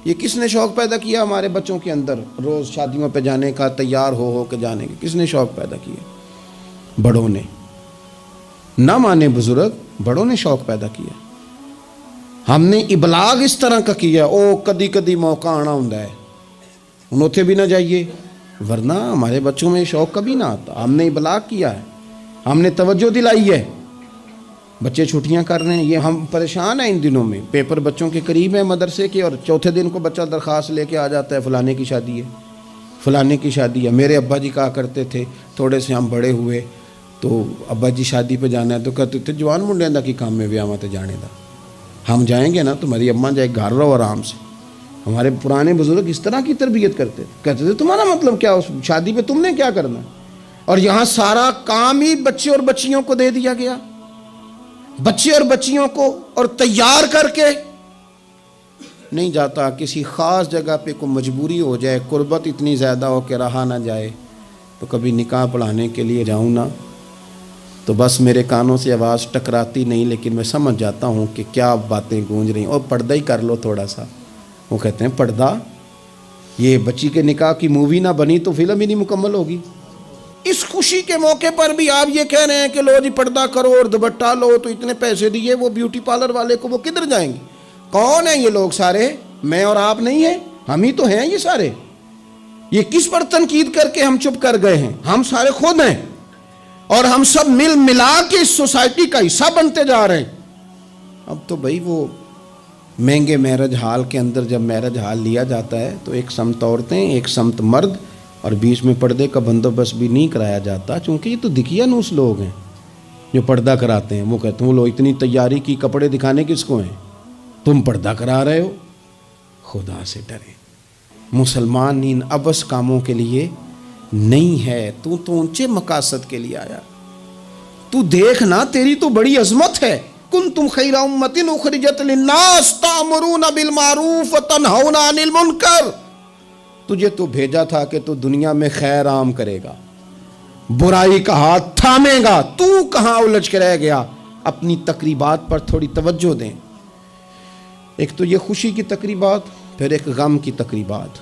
یہ کس نے شوق پیدا کیا ہمارے بچوں کے اندر روز شادیوں پہ جانے کا، تیار ہو کے جانے کا؟ کس نے شوق پیدا کیا؟ بڑوں نے۔ نہ مانے بزرگ، بڑوں نے شوق پیدا کیا۔ ہم نے ابلاغ اس طرح کا کیا، او کدی کدی موقع آنا ہوں ہے، ان اتھے بھی نہ جائیے، ورنہ ہمارے بچوں میں شوق کبھی نہ آتا۔ ہم نے ابلاغ کیا ہے، ہم نے توجہ دلائی ہے۔ بچے چھٹیاں کر رہے ہیں، یہ ہم پریشان ہیں ان دنوں میں، پیپر بچوں کے قریب ہیں مدرسے کے، اور چوتھے دن کو بچہ درخواست لے کے آ جاتا ہے فلانے کی شادی ہے، فلانے کی شادی ہے۔ میرے ابا جی کہا کرتے تھے، تھوڑے سے ہم بڑے ہوئے تو ابا جی شادی پہ جانا ہے تو کہتے تھے جوان منڈے دا کی کام میں ویاواں تے جانے دا، ہم جائیں گے نا تمہاری اماں جائے گھر رہو آرام سے۔ ہمارے پرانے بزرگ اس طرح کی تربیت کرتے تھے، کہتے تھے تمہارا مطلب کیا، اس شادی پہ تم نے کیا کرنا ہے؟ اور یہاں سارا کام ہی بچے اور بچیوں کو دے دیا گیا، بچے اور بچیوں کو، اور تیار کر کے نہیں جاتا۔ کسی خاص جگہ پہ کوئی مجبوری ہو جائے، قربت اتنی زیادہ ہو کہ رہا نہ جائے، تو کبھی نکاح پڑھانے کے لیے جاؤں نا تو بس میرے کانوں سے آواز ٹکراتی نہیں، لیکن میں سمجھ جاتا ہوں کہ کیا باتیں گونج رہی ہیں۔ اور پردہ ہی کر لو تھوڑا سا، وہ کہتے ہیں پردہ، یہ بچی کے نکاح کی مووی نہ بنی تو فلم ہی نہیں مکمل ہوگی۔ اس خوشی کے موقع پر بھی آپ یہ کہہ رہے ہیں کہ لو جی پردہ کرو اور دوپٹہ لو، تو اتنے پیسے دیے وہ بیوٹی پارلر والے کو، وہ کدھر جائیں گے؟ کون ہیں یہ لوگ سارے؟ میں اور آپ نہیں ہیں، ہم ہی تو ہیں یہ سارے۔ یہ کس پر تنقید کر کے ہم چپ کر گئے ہیں؟ ہم سارے خود ہیں، اور ہم سب مل ملا کے اس سوسائٹی کا حصہ بنتے جا رہے ہیں۔ اب تو بھائی وہ مہنگے میرج ہال کے اندر جب میرج ہال لیا جاتا ہے تو ایک سمت عورتیں، ایک سمت مرد، اور بیچ میں پردے کا بندوبست بھی نہیں کرایا جاتا، چونکہ یہ تو دکھیا نوس لوگ ہیں جو پردہ کراتے ہیں۔ وہ کہتے ہیں وہ لو اتنی تیاری کی، کپڑے دکھانے کس کو ہیں؟ تم پردہ کرا رہے ہو۔ خدا سے ڈرے، مسلمان ان ابس کاموں کے لیے نہیں ہے، تو اونچے مقاصد کے لیے آیا۔ تو دیکھنا تیری تو بڑی عظمت ہے، کنتم خیر امۃ اخرجت للناس تأمرون بالمعروف وتنہون عن المنکر۔ تجھے تو بھیجا تھا کہ تو دنیا میں خیر عام کرے گا، برائی کا ہاتھ تھامے گا۔ تو کہاں الجھ کے رہ گیا؟ اپنی تقریبات پر تھوڑی توجہ دیں۔ ایک تو یہ خوشی کی تقریبات، پھر ایک غم کی تقریبات۔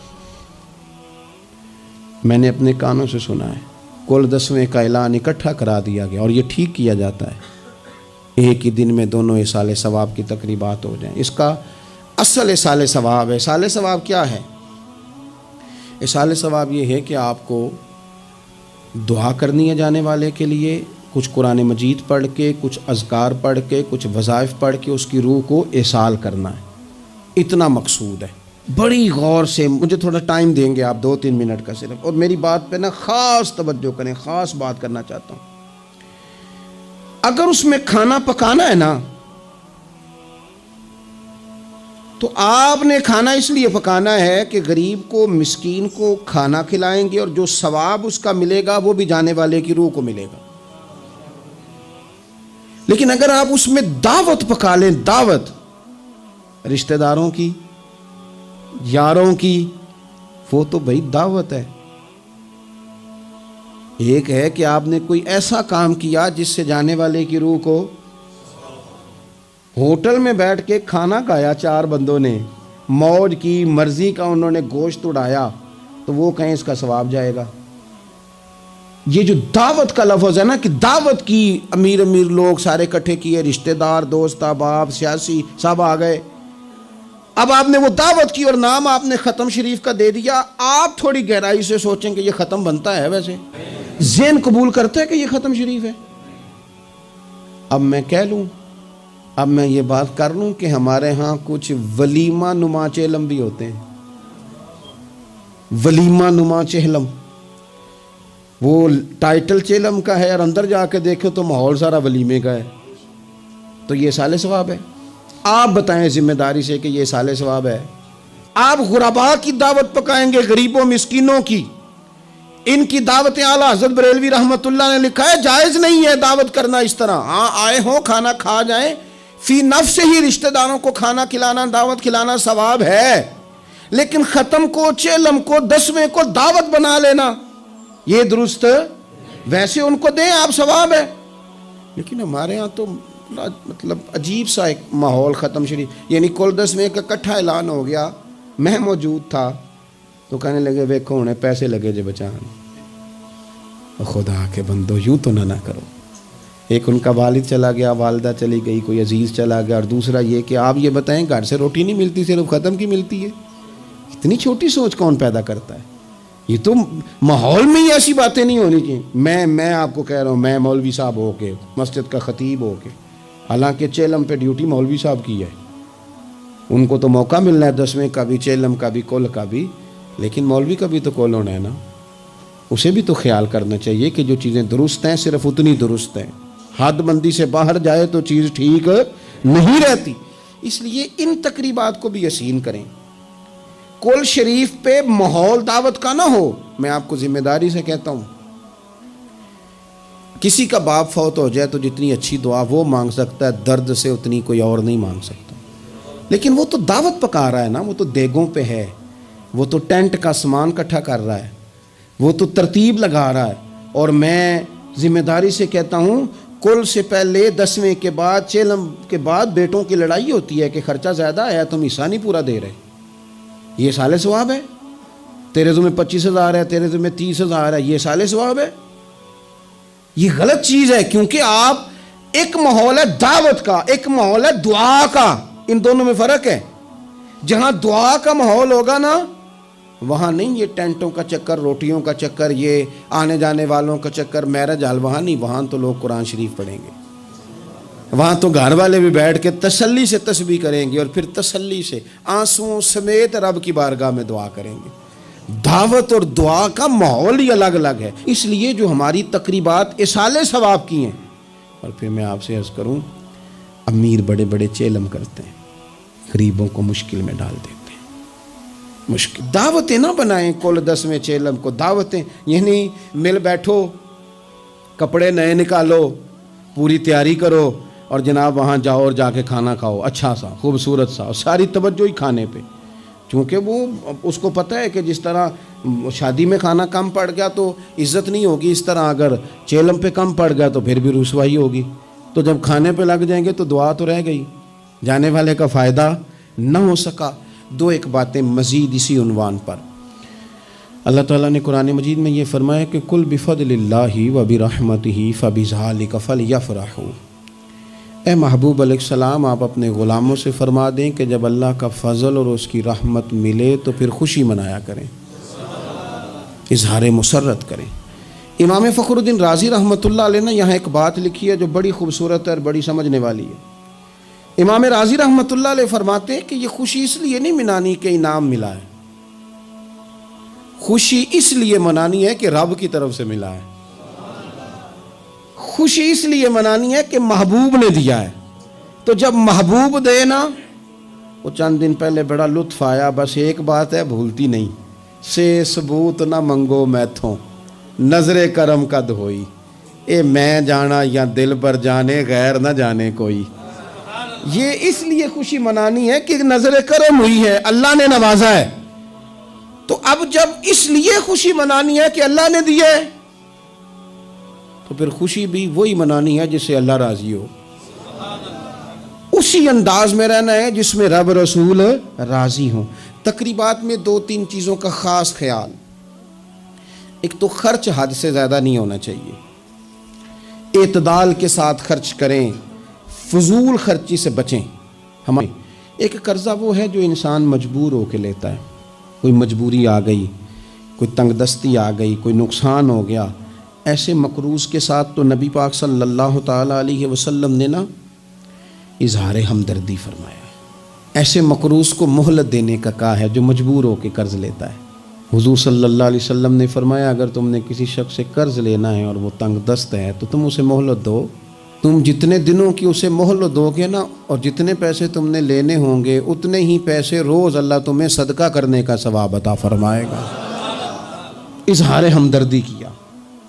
میں نے اپنے کانوں سے سنا ہے، کل 10ویں کا اعلان اکٹھا کرا دیا گیا، اور یہ ٹھیک کیا جاتا ہے، ایک ہی دن میں دونوں ایصال ثواب کی تقریبات ہو جائیں۔ اس کا اصل ایصال ثواب ہے۔ ایصال ثواب کیا ہے؟ ایصال ثواب یہ ہے کہ آپ کو دعا کرنی ہے جانے والے کے لیے، کچھ قرآن مجید پڑھ کے، کچھ اذکار پڑھ کے، کچھ وظائف پڑھ کے اس کی روح کو ایصال کرنا ہے، اتنا مقصود ہے۔ بڑی غور سے، مجھے تھوڑا ٹائم دیں گے آپ 2-3 منٹ کا صرف، اور میری بات پہ نا خاص توجہ کریں، خاص بات کرنا چاہتا ہوں۔ اگر اس میں کھانا پکانا ہے نا تو آپ نے کھانا اس لیے پکانا ہے کہ غریب کو، مسکین کو کھانا کھلائیں گے، اور جو ثواب اس کا ملے گا وہ بھی جانے والے کی روح کو ملے گا۔ لیکن اگر آپ اس میں دعوت پکا لیں، دعوت رشتہ داروں کی، یاروں کی، وہ تو بھائی دعوت ہے۔ ایک ہے کہ آپ نے کوئی ایسا کام کیا جس سے جانے والے کی روح کو، ہوٹل میں بیٹھ کے کھانا کھایا 4 بندوں نے، موج کی، مرضی کا انہوں نے گوشت اڑایا، تو وہ کہیں اس کا ثواب جائے گا؟ یہ جو دعوت کا لفظ ہے نا، کہ دعوت کی، امیر لوگ سارے اکٹھے کیے، رشتہ دار، دوست احباب، سیاسی سب آ گئے۔ اب آپ نے وہ دعوت کی اور نام آپ نے ختم شریف کا دے دیا۔ آپ تھوڑی گہرائی سے سوچیں کہ یہ ختم بنتا ہے؟ ویسے ذہن قبول کرتا ہے کہ یہ ختم شریف ہے؟ اب میں کہہ لوں، اب میں یہ بات کر لوں کہ ہمارے ہاں کچھ ولیمہ نما چہلم بھی ہوتے ہیں، ولیمہ نما چہلم۔ وہ ٹائٹل چہلم کا ہے اور اندر جا کے دیکھو تو ماحول سارا ولیمے کا ہے، تو یہ ایصال ثواب ہے؟ آپ بتائیں ذمہ داری سے کہ یہ ایصال ثواب ہے؟ آپ غرباء کی دعوت پکائیں گے، غریبوں مسکینوں کی، ان کی دعوتیں اعلیٰ حضرت بریلوی رحمۃ اللہ نے لکھا ہے جائز نہیں ہے دعوت کرنا اس طرح۔ ہاں آئے ہوں کھانا کھا جائیں، فی نفس سے ہی رشتہ داروں کو کھانا کھلانا، دعوت کھلانا ثواب ہے، لیکن ختم کو، چہلم کو، 10ویں کو دعوت بنا لینا یہ درست؟ ویسے ان کو دیں آپ، ثواب ہے۔ لیکن ہمارے ہاں تو مطلب عجیب سا ایک ماحول ختم شریف، یعنی کل 10ویں کا اکٹھا اعلان ہو گیا، میں موجود تھا تو کہنے لگے ویکھو ہونے پیسے لگے جے بچان. خدا کے بندو یوں تو نہ کرو. ایک ان کا والد چلا گیا, والدہ چلی گئی, کوئی عزیز چلا گیا, اور دوسرا یہ کہ آپ یہ بتائیں گھر سے روٹی نہیں ملتی, صرف ختم کی ملتی ہے. اتنی چھوٹی سوچ کون پیدا کرتا ہے؟ یہ تو ماحول میں ہی ایسی باتیں نہیں ہونی چاہیے. میں آپ کو کہہ رہا ہوں, میں مولوی صاحب ہو کے, مسجد کا خطیب ہو کے, حالانکہ چیلم پہ ڈیوٹی مولوی صاحب کی ہے, ان کو تو موقع ملنا ہے 10ویں کا بھی, چیلم کا بھی, کل کا بھی, لیکن مولوی کا بھی تو کول ہونا ہے نا. اسے بھی تو خیال کرنا چاہیے کہ جو چیزیں درست ہیں صرف اتنی درست ہیں, حد بندی سے باہر جائے تو چیز ٹھیک نہیں رہتی. اس لیے ان تقریبات کو بھی یقین کریں. کل شریف پہ ماحول دعوت کا نہ ہو. میں آپ کو ذمہ داری سے کہتا ہوں, کسی کا باپ فوت ہو جائے تو جتنی اچھی دعا وہ مانگ سکتا ہے, درد سے اتنی کوئی اور نہیں مانگ سکتا. لیکن وہ تو دعوت پکا رہا ہے نا, وہ تو دیگوں پہ ہے, وہ تو ٹینٹ کا سامان اکٹھا کر رہا ہے, وہ تو ترتیب لگا رہا ہے. اور میں ذمہ داری سے کہتا ہوں, کل سے پہلے 10ویں کے بعد, چیلم کے بعد بیٹوں کی لڑائی ہوتی ہے کہ خرچہ زیادہ ہے, تم حصہ نہیں پورا دے رہے, یہ سال ثواب ہے. تیرے ذمہ 25,000 ہے, تیرے ذمہ 30,000 ہے, یہ سال ثواب ہے. یہ غلط چیز ہے, کیونکہ آپ ایک ماحول ہے دعوت کا, ایک ماحول ہے دعا کا, ان دونوں میں فرق ہے. جہاں دعا کا ماحول ہوگا نا, وہاں نہیں یہ ٹینٹوں کا چکر, روٹیوں کا چکر, یہ آنے جانے والوں کا چکر, میرج حال, وہاں نہیں. وہاں تو لوگ قرآن شریف پڑھیں گے, وہاں تو گھر والے بھی بیٹھ کے تسلی سے تسبیح کریں گے, اور پھر تسلی سے آنسوؤں سمیت رب کی بارگاہ میں دعا کریں گے. دعوت اور دعا کا ماحول ہی الگ الگ ہے. اس لیے جو ہماری تقریبات اصالِ ثواب کی ہیں. اور پھر میں آپ سے عرض کروں, امیر بڑے بڑے چیلم کرتے ہیں, غریبوں کو مشکل میں ڈال دیتے ہیں. مشکل دعوتیں نہ بنائیں. کل 10ویں چیلم کو دعوتیں, یعنی مل بیٹھو, کپڑے نئے نکالو, پوری تیاری کرو, اور جناب وہاں جاؤ اور جا کے کھانا کھاؤ اچھا سا, خوبصورت سا, اور ساری توجہ ہی کھانے پہ. چونکہ وہ اس کو پتہ ہے کہ جس طرح شادی میں کھانا کم پڑ گیا تو عزت نہیں ہوگی, اس طرح اگر چیلم پہ کم پڑ گیا تو پھر بھی رسوائی ہوگی. تو جب کھانے پہ لگ جائیں گے تو دعا تو رہ گئی, جانے والے کا فائدہ نہ ہو سکا. ایک باتیں مزید اسی عنوان پر. اللہ تعالیٰ نے قرآن مجید میں یہ فرمایا کہ کل بفضل اللہ و برحمتہ فبذالک فلیفرحوا. اے محبوب علیہ السلام, آپ اپنے غلاموں سے فرما دیں کہ جب اللہ کا فضل اور اس کی رحمت ملے تو پھر خوشی منایا کریں, اظہار مسرت کریں. امام فخر الدین رازی رحمۃ اللہ علیہ نے یہاں ایک بات لکھی ہے جو بڑی خوبصورت ہے اور بڑی سمجھنے والی ہے. امام رازی رحمۃ اللہ علیہ فرماتے ہیں کہ یہ خوشی اس لیے نہیں منانی کہ انعام ملا ہے, خوشی اس لیے منانی ہے کہ رب کی طرف سے ملا ہے. خوشی اس لیے منانی ہے کہ محبوب نے دیا ہے. تو جب محبوب دے نا, وہ چند دن پہلے بڑا لطف آیا, بس ایک بات ہے بھولتی نہیں, سے ثبوت نہ منگو میتھوں, نظر کرم قد ہوئی, اے میں جانا یا دل پر جانے, غیر نہ جانے کوئی. یہ اس لیے خوشی منانی ہے کہ نظر کرم ہوئی ہے, اللہ نے نوازا ہے. تو اب جب اس لیے خوشی منانی ہے کہ اللہ نے دیا ہے, تو پھر خوشی بھی وہی منانی ہے جس سے اللہ راضی ہو. اسی انداز میں رہنا ہے جس میں رب رسول راضی ہوں. تقریبات میں 2-3 چیزوں کا خاص خیال. ایک تو خرچ حد سے زیادہ نہیں ہونا چاہیے, اعتدال کے ساتھ خرچ کریں, فضول خرچی سے بچیں. ہمارے ایک قرضہ وہ ہے جو انسان مجبور ہو کے لیتا ہے, کوئی مجبوری آ گئی, کوئی تنگ دستی آ گئی, کوئی نقصان ہو گیا. ایسے مقروض کے ساتھ تو نبی پاک صلی اللہ تعالیٰ علیہ وسلم نے نا اظہار ہمدردی فرمایا ہے. ایسے مقروض کو مہلت دینے کا کہا ہے جو مجبور ہو کے قرض لیتا ہے. حضور صلی اللہ علیہ وسلم نے فرمایا اگر تم نے کسی شخص سے قرض لینا ہے اور وہ تنگ دست ہے تو تم اسے مہلت دو. تم جتنے دنوں کی اسے مہلت دو گے نا, اور جتنے پیسے تم نے لینے ہوں گے اتنے ہی پیسے روز اللہ تمہیں صدقہ کرنے کا ثواب عطا فرمائے گا. اظہار ہمدردی کیا.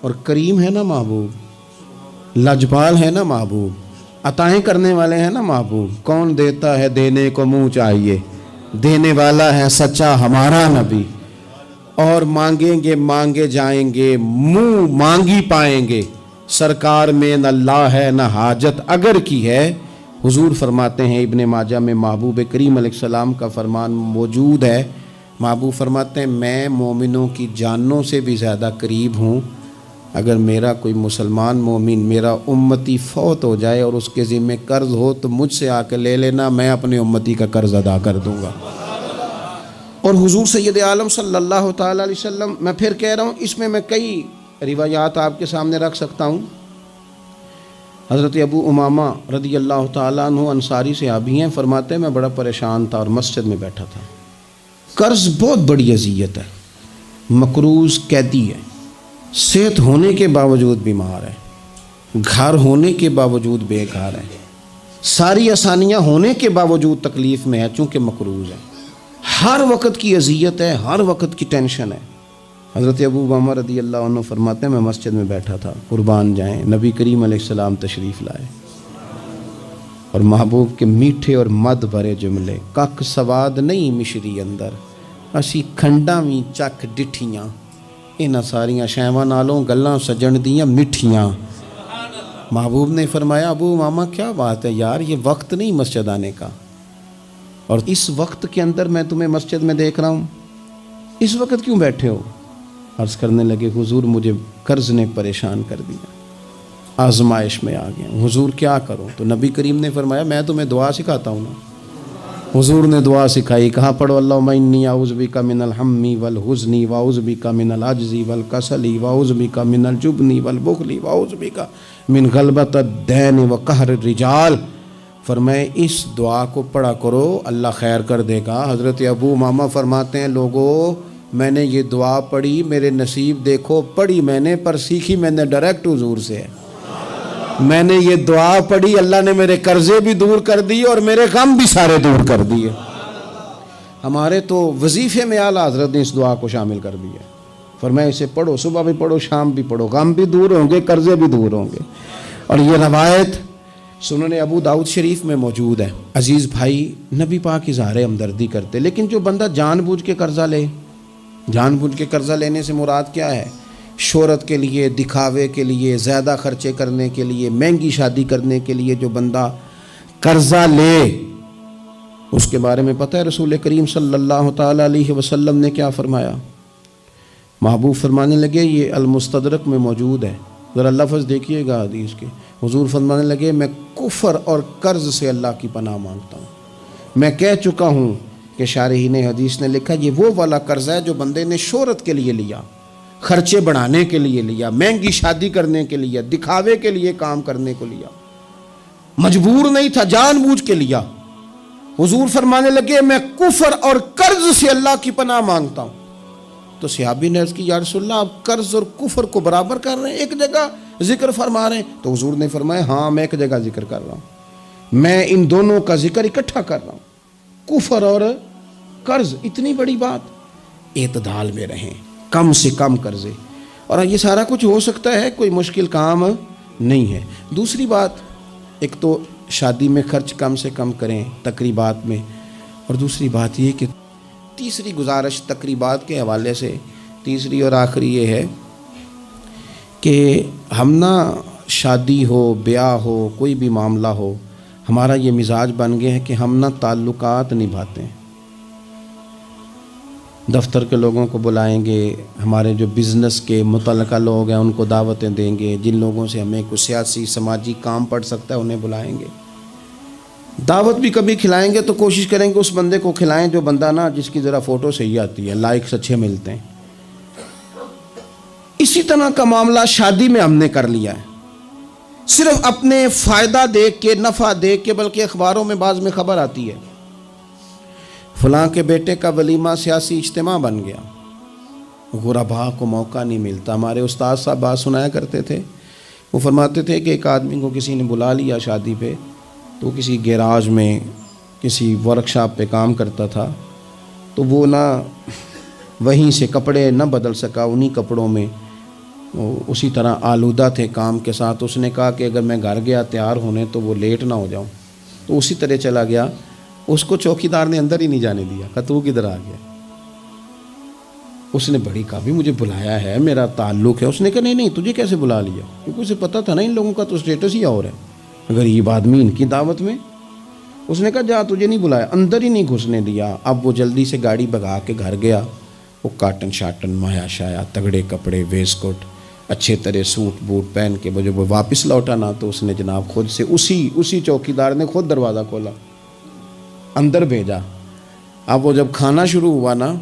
اور کریم ہے نا محبوب, لاجپال ہے نا محبوب, عطائیں کرنے والے ہیں نا محبوب. کون دیتا ہے دینے کو منہ چاہیے, دینے والا ہے سچا ہمارا نبی. اور مانگیں گے مانگے جائیں گے, منہ مانگی پائیں گے. سرکار میں نہ اللہ ہے نہ حاجت اگر کی ہے. حضور فرماتے ہیں ابن ماجہ میں محبوب کریم علیہ السلام کا فرمان موجود ہے, محبوب فرماتے ہیں میں مومنوں کی جانوں سے بھی زیادہ قریب ہوں، اگر میرا کوئی مسلمان مومن میرا امتی فوت ہو جائے اور اس کے ذمہ قرض ہو تو مجھ سے آ کے لے لینا، میں اپنے امتی کا قرض ادا کر دوں گا۔ اور حضور سید عالم صلی اللہ تعالیٰ علیہ وسلم، میں پھر کہہ رہا ہوں، اس میں کئی روایات آپ کے سامنے رکھ سکتا ہوں۔ حضرت ابو امامہ رضی اللہ تعالیٰ عنہ انصاری صحابی ہیں، فرماتے ہیں میں بڑا پریشان تھا اور مسجد میں بیٹھا تھا۔ قرض بہت بڑی اذیت ہے، مقروض قیدی ہے، صحت ہونے کے باوجود بیمار ہے، گھر ہونے کے باوجود بے گھر ہے، ساری آسانیاں ہونے کے باوجود تکلیف میں ہے چونکہ مقروض ہے، ہر وقت کی اذیت ہے، ہر وقت کی ٹینشن ہے۔ حضرت ابو امامہ رضی اللہ عنہ فرماتے ہیں میں مسجد میں بیٹھا تھا، قربان جائیں نبی کریم علیہ السلام تشریف لائے اور محبوب کے میٹھے اور مد بھرے جملے، کک سواد نہیں مشری اندر اسی کھنڈاں وی چک ڈٹھیاں، انہاں ساریاں شیواں نالوں گلاں سجن دیاں مٹھیاں۔ محبوب نے فرمایا ابو امامہ کیا بات ہے یار، یہ وقت نہیں مسجد آنے کا، اور اس وقت کے اندر میں تمہیں مسجد میں دیکھ رہا ہوں، اس وقت کیوں بیٹھے ہو؟ عرض کرنے لگے حضور مجھے قرض نے پریشان کر دیا، آزمائش میں آ گیا ہوں، حضور کیا کروں؟ تو نبی کریم نے فرمایا میں تمہیں دعا سکھاتا ہوں نا۔ حضور نے دعا سکھائی، کہاں پڑھو اللہم انی اعوذ بک من الہم والحزن واعوذ بک من العجز والکسل واعوذ بک من الجبن والبخل واعوذ بک من غلبۃ الدین وقہر الرجال۔ فرمائے اس دعا کو پڑھا کرو اللہ خیر کر دے گا۔ حضرت ابو امامہ فرماتے ہیں لوگو میں نے یہ دعا پڑھی، میرے نصیب دیکھو، پڑھی میں نے پر سیکھی میں نے ڈائریکٹ حضور سے ہے۔ میں نے یہ دعا پڑھی، اللہ نے میرے قرضے بھی دور کر دیے اور میرے غم بھی سارے دور کر دیے۔ ہمارے تو وظیفے میں اعلیٰ حضرت نے اس دعا کو شامل کر دیا، فرمایا اسے پڑھو، صبح بھی پڑھو شام بھی پڑھو، غم بھی دور ہوں گے قرضے بھی دور ہوں گے۔ اور یہ روایت سنن ابو داؤد شریف میں موجود ہے۔ عزیز بھائی نبی پاک اظہار ہمدردی کرتے، لیکن جو بندہ جان بوجھ کے قرضہ لے، جان بوجھ کے قرضہ لینے سے مراد کیا ہے؟ شہرت کے لیے، دکھاوے کے لیے، زیادہ خرچے کرنے کے لیے، مہنگی شادی کرنے کے لیے جو بندہ قرضہ لے، اس کے بارے میں پتہ ہے رسول کریم صلی اللہ تعالیٰ علیہ وسلم نے کیا فرمایا؟ محبوب فرمانے لگے، یہ المستدرک میں موجود ہے، ذرا لفظ دیکھیے گا حدیث کے۔ حضور فرمانے لگے میں کفر اور قرض سے اللہ کی پناہ مانگتا ہوں۔ میں کہہ چکا ہوں کہ شارحین حدیث نے لکھا یہ وہ والا قرض ہے جو بندے نے شہرت کے لیے لیا، خرچے بڑھانے کے لیے لیا، مہنگی شادی کرنے کے لیے، دکھاوے کے لیے کام کرنے کو لیا، مجبور نہیں تھا، جان بوجھ کے لیا۔ حضور فرمانے لگے میں کفر اور قرض سے اللہ کی پناہ مانگتا ہوں۔ تو صحابی نے عرض کی یا رسول اللہ آپ قرض اور کفر کو برابر کر رہے ہیں، ایک جگہ ذکر فرما رہے ہیں؟ تو حضور نے فرمایا ہاں میں ایک جگہ ذکر کر رہا ہوں، میں ان دونوں کا ذکر اکٹھا کر رہا ہوں، کفر اور قرض۔ اتنی بڑی بات، اعتدال میں رہیں، کم سے کم قرضے، اور یہ سارا کچھ ہو سکتا ہے، کوئی مشکل کام نہیں ہے۔ دوسری بات، ایک تو شادی میں خرچ کم سے کم کریں تقریبات میں، اور دوسری بات یہ کہ تیسری گزارش تقریبات کے حوالے سے، تیسری اور آخری یہ ہے کہ ہم نہ شادی ہو، بیاہ ہو، کوئی بھی معاملہ ہو، ہمارا یہ مزاج بن گیا ہے کہ ہم نہ تعلقات نبھاتے ہیں۔ دفتر کے لوگوں کو بلائیں گے، ہمارے جو بزنس کے متعلقہ لوگ ہیں ان کو دعوتیں دیں گے، جن لوگوں سے ہمیں کوئی سیاسی سماجی کام پڑ سکتا ہے انہیں بلائیں گے، دعوت بھی کبھی کھلائیں گے تو کوشش کریں گے اس بندے کو کھلائیں جو بندہ نا جس کی ذرا فوٹو صحیح آتی ہے، لائکس اچھے ملتے ہیں۔ اسی طرح کا معاملہ شادی میں ہم نے کر لیا ہے، صرف اپنے فائدہ دیکھ کے، نفع دیکھ کے، بلکہ اخباروں میں بعض میں خبر آتی ہے فلاں کے بیٹے کا ولیمہ سیاسی اجتماع بن گیا، غربا کو موقع نہیں ملتا۔ ہمارے استاد صاحب بات سنایا کرتے تھے، وہ فرماتے تھے کہ ایک آدمی کو کسی نے بلا لیا شادی پہ، تو کسی گیراج میں کسی ورک شاپ پہ کام کرتا تھا، تو وہ نہ وہیں سے کپڑے نہ بدل سکا، انہی کپڑوں میں اسی طرح آلودہ تھے کام کے ساتھ۔ اس نے کہا کہ اگر میں گھر گیا تیار ہونے تو وہ لیٹ نہ ہو جاؤں، تو اسی طرح چلا گیا۔ اس کو چوکیدار نے اندر ہی نہیں جانے دیا، کہا تو کدھر آ گیا؟ اس نے بڑی کہا بھی مجھے بلایا ہے، میرا تعلق ہے۔ اس نے کہا نہیں تجھے کیسے بلا لیا؟ کیونکہ اسے پتہ تھا نا ان لوگوں کا تو اسٹیٹس ہی اور ہے، غریب آدمی ان کی دعوت میں۔ اس نے کہا جا تجھے نہیں بلایا، اندر ہی نہیں گھسنے دیا۔ اب وہ جلدی سے گاڑی بھگا کے گھر گیا، وہ کاٹن شاٹن مایا شایا تگڑے کپڑے ویس کوٹ اچھے طرح سوٹ بوٹ پہن کے جب وہ واپس لوٹا نا تو اس نے جناب خود سے اسی چوکیدار نے خود دروازہ کھولا، اندر بھیجا۔ اب وہ جب کھانا شروع ہوا نا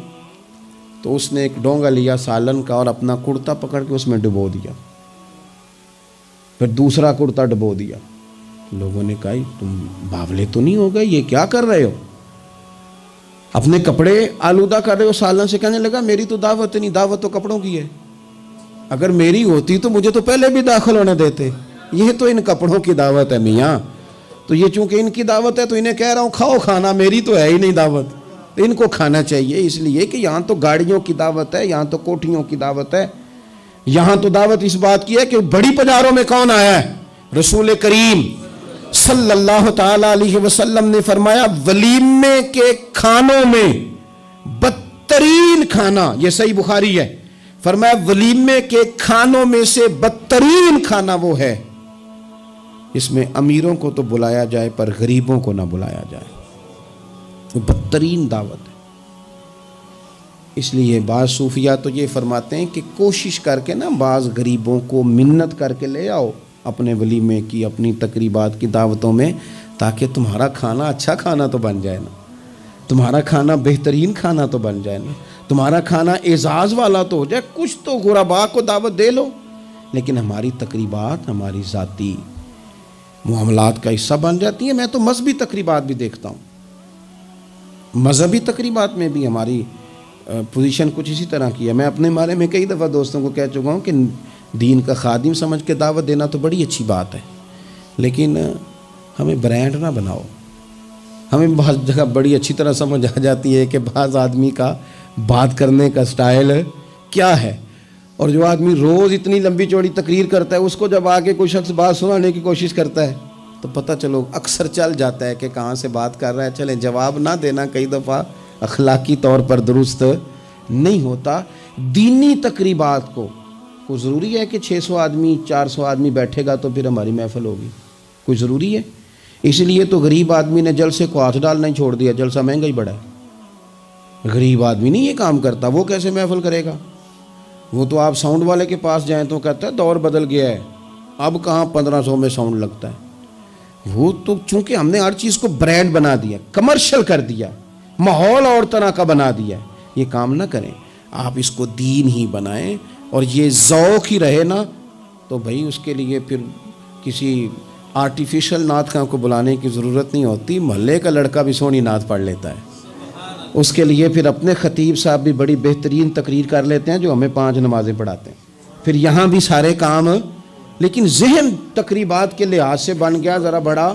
تو اس نے ایک ڈونگا لیا سالن کا اور اپنا کرتا پکڑ کے اس میں ڈبو دیا، پھر دوسرا کرتا ڈبو دیا۔ لوگوں نے کہا تم باولے تو نہیں ہو گئے، یہ کیا کر رہے ہو؟ اپنے کپڑے آلودہ کر رہے ہو سالن سے۔ کہنے لگا میری تو دعوت نہیں، دعوت تو کپڑوں کی ہے، اگر میری ہوتی تو مجھے تو پہلے بھی داخل ہونے دیتے، یہ تو ان کپڑوں کی دعوت ہے میاں، تو یہ چونکہ ان کی دعوت ہے تو انہیں کہہ رہا ہوں کھاؤ کھانا، میری تو ہے ہی نہیں دعوت، ان کو کھانا چاہیے، اس لیے کہ یہاں تو گاڑیوں کی دعوت ہے، یہاں تو کوٹھیوں کی دعوت ہے، یہاں تو دعوت اس بات کی ہے کہ بڑی بازاروں میں کون آیا ہے؟ رسول کریم صلی اللہ تعالی علیہ وسلم نے فرمایا ولیمے کے کھانوں میں بدترین کھانا، یہ صحیح بخاری ہے، فرمایا ولیمے کے کھانوں میں سے بدترین کھانا وہ ہے اس میں امیروں کو تو بلایا جائے پر غریبوں کو نہ بلایا جائے، وہ بدترین دعوت ہے۔ اس لیے بعض صوفیہ تو یہ فرماتے ہیں کہ کوشش کر کے نا بعض غریبوں کو منت کر کے لے آؤ اپنے ولیمے کی، اپنی تقریبات کی دعوتوں میں، تاکہ تمہارا کھانا اچھا کھانا تو بن جائے نا، تمہارا کھانا بہترین کھانا تو بن جائے نا، تمہارا کھانا اعزاز والا تو ہو جائے، کچھ تو غرباء کو دعوت دے لو۔ لیکن ہماری تقریبات ہماری ذاتی معاملات کا حصہ بن جاتی ہیں۔ میں تو مذہبی تقریبات بھی دیکھتا ہوں، مذہبی تقریبات میں بھی ہماری پوزیشن کچھ اسی طرح کی ہے۔ میں اپنے بارے میں کئی دفعہ دوستوں کو کہہ چکا ہوں کہ دین کا خادم سمجھ کے دعوت دینا تو بڑی اچھی بات ہے، لیکن ہمیں برانڈ نہ بناؤ۔ ہمیں بعض جگہ بڑی اچھی طرح سمجھ آ جاتی ہے کہ بعض آدمی کا بات کرنے کا سٹائل کیا ہے، اور جو آدمی روز اتنی لمبی چوڑی تقریر کرتا ہے اس کو جب آگے کوئی شخص بات سنانے کی کوشش کرتا ہے تو پتہ چلو اکثر چل جاتا ہے کہ کہاں سے بات کر رہا ہے۔ چلیں جواب نہ دینا کئی دفعہ اخلاقی طور پر درست نہیں ہوتا۔ دینی تقریبات کو کوئی ضروری ہے کہ 600 آدمی 400 آدمی بیٹھے گا تو پھر ہماری محفل ہوگی؟ کوئی ضروری ہے؟ اس لیے تو غریب آدمی نے جلسے کو ہاتھ ڈالنا ہی چھوڑ دیا، جلسہ مہنگا ہی بڑا ہے۔ غریب آدمی نہیں یہ کام کرتا، وہ کیسے محفل کرے گا؟ وہ تو آپ ساؤنڈ والے کے پاس جائیں تو کہتا ہے دور بدل گیا ہے، اب کہاں 1500 میں ساؤنڈ لگتا ہے۔ وہ تو چونکہ ہم نے ہر چیز کو برانڈ بنا دیا، کمرشل کر دیا، ماحول اور طرح کا بنا دیا، یہ کام نہ کریں۔ آپ اس کو دین ہی بنائیں اور یہ ذوق ہی رہے نا تو بھائی اس کے لیے پھر کسی آرٹیفیشل نعت خواں کو بلانے کی ضرورت نہیں ہوتی، محلے کا لڑکا بھی سونی نعت پڑھ لیتا ہے۔ اس کے لیے پھر اپنے خطیب صاحب بھی بڑی بہترین تقریر کر لیتے ہیں جو ہمیں 5 نمازیں پڑھاتے ہیں، پھر یہاں بھی سارے کام، لیکن ذہن تقریبات کے لحاظ سے بن گیا ذرا بڑا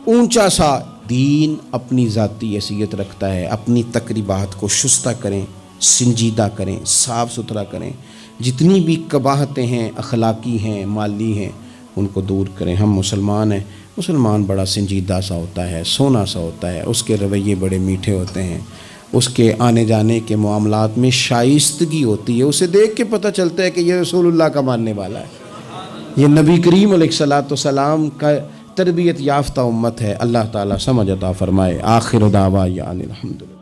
اونچا سا۔ دین اپنی ذاتی حیثیت رکھتا ہے، اپنی تقریبات کو شستہ کریں، سنجیدہ کریں، صاف ستھرا کریں، جتنی بھی قباحتیں ہیں اخلاقی ہیں مالی ہیں ان کو دور کریں۔ ہم مسلمان ہیں، مسلمان بڑا سنجیدہ سا ہوتا ہے، سونا سا ہوتا ہے، اس کے رویے بڑے میٹھے ہوتے ہیں، اس کے آنے جانے کے معاملات میں شائستگی ہوتی ہے، اسے دیکھ کے پتہ چلتا ہے کہ یہ رسول اللہ کا ماننے والا ہے، یہ نبی کریم علیہ الصلوۃ والسلام کا تربیت یافتہ امت ہے۔ اللہ تعالیٰ سمجھ عطا فرمائے۔ آخر دعوانا الحمدللہ۔